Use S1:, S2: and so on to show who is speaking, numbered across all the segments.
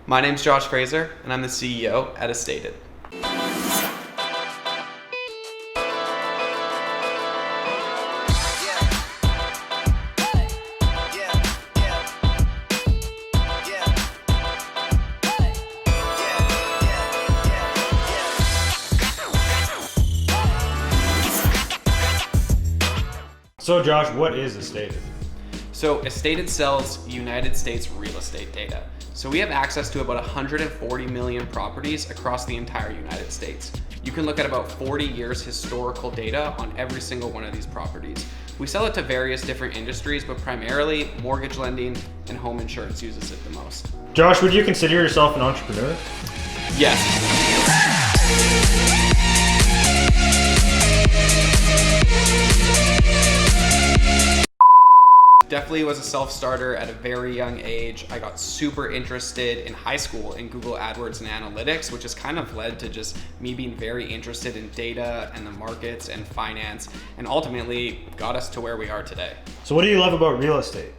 S1: My name's Josh Fraser, and I'm the CEO at Astated.
S2: So Josh, what is Astated?
S1: So Astated sells United States real estate data. So we have access to about 140 million properties across the entire United States. You can look at about 40 years historical data on every single one of these properties. We sell it to various different industries, but primarily mortgage lending and home insurance uses it the most.
S2: Josh, would you consider yourself an entrepreneur?
S1: Yes. Definitely was a self-starter at a very young age. I got super interested in high school in Google AdWords and analytics, which has kind of led to just me being very interested in data and the markets and finance, and ultimately got us to where we are today.
S2: So what do you love about real estate?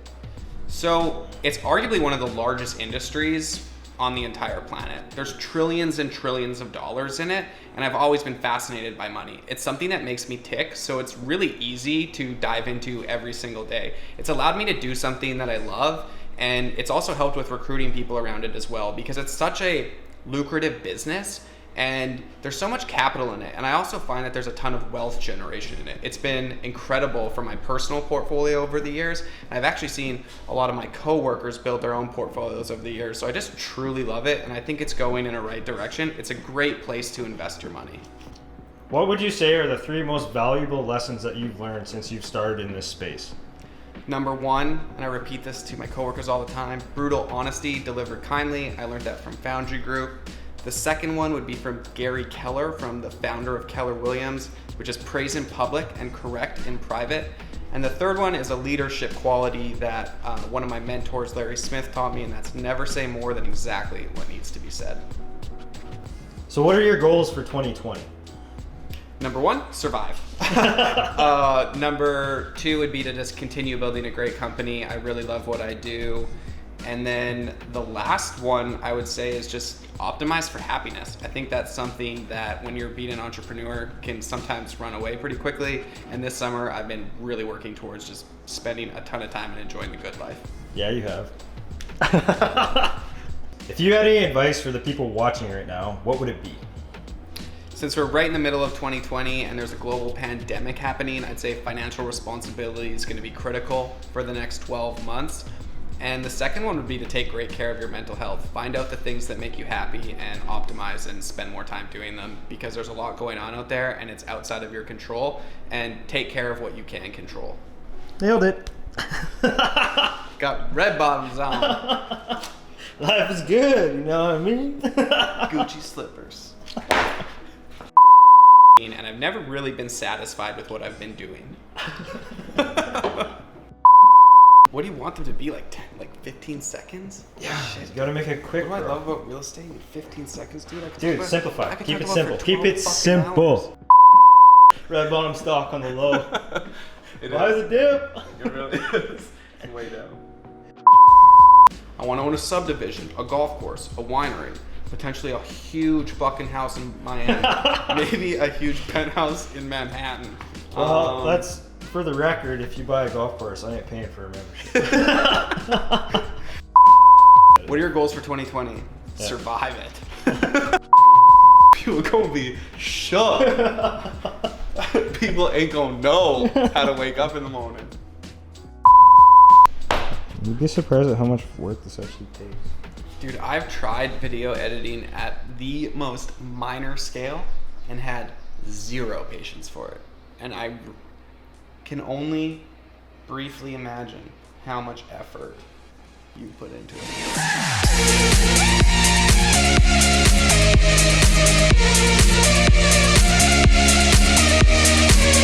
S1: So it's arguably one of the largest industries on the entire planet. There's trillions and trillions of dollars in it, and I've always been fascinated by money. It's something that makes me tick, so it's really easy to dive into every single day. It's allowed me to do something that I love, and it's also helped with recruiting people around it as well, because it's such a lucrative business and there's so much capital in it. And I also find that there's a ton of wealth generation in it. It's been incredible for my personal portfolio over the years. And I've actually seen a lot of my coworkers build their own portfolios over the years. So I just truly love it, and I think it's going in a right direction. It's a great place to invest your money.
S2: What would you say are the 3 most valuable lessons that you've learned since you've started in this space?
S1: Number 1, and I repeat this to my coworkers all the time, brutal honesty delivered kindly. I learned that from Foundry Group. The second one would be from Gary Keller, from the founder of Keller Williams, which is praise in public and correct in private. And the third one is a leadership quality that one of my mentors, Larry Smith, taught me, and that's never say more than exactly what needs to be said.
S2: So what are your goals for 2020?
S1: Number 1, survive. Number 2 would be to just continue building a great company. I really love what I do. And then the last one I would say is just optimize for happiness. I think that's something that when you're being an entrepreneur can sometimes run away pretty quickly. And this summer I've been really working towards just spending a ton of time and enjoying the good life.
S2: Yeah, you have. If you had any advice for the people watching right now, what would it be?
S1: Since we're right in the middle of 2020 and there's a global pandemic happening, I'd say financial responsibility is going to be critical for the next 12 months. And the second one would be to take great care of your mental health. Find out the things that make you happy and optimize and spend more time doing them, because there's a lot going on out there and it's outside of your control, and take care of what you can control.
S2: Nailed it.
S1: Got red bottoms on.
S2: Life is good, you know what I mean?
S1: Gucci slippers. And I've never really been satisfied with what I've been doing. What do you want them to be, like 15 seconds?
S2: Yeah, you gotta make it quick,
S1: What do I
S2: bro.
S1: love about real estate in 15 secones, dude?
S2: Dude, simplify. Keep it simple.
S1: For
S2: Keep
S1: 12
S2: it
S1: fucking
S2: simple. Red bottom stock on the low. Why is it dip?
S1: It really is. It's way down. I want to own a subdivision, a golf course, a winery, potentially a huge fucking house in Miami, maybe a huge penthouse in Manhattan.
S2: Well, that's for the record. If you buy a golf course, I ain't paying for a membership.
S1: What are your goals for 2020? Yeah. Survive it. People gonna be shook. People ain't gonna know how to wake up in the morning.
S2: You'd be surprised at how much work this actually takes.
S1: Dude, I've tried video editing at the most minor scale and had 0 patience for it. And I can only briefly imagine how much effort you put into it.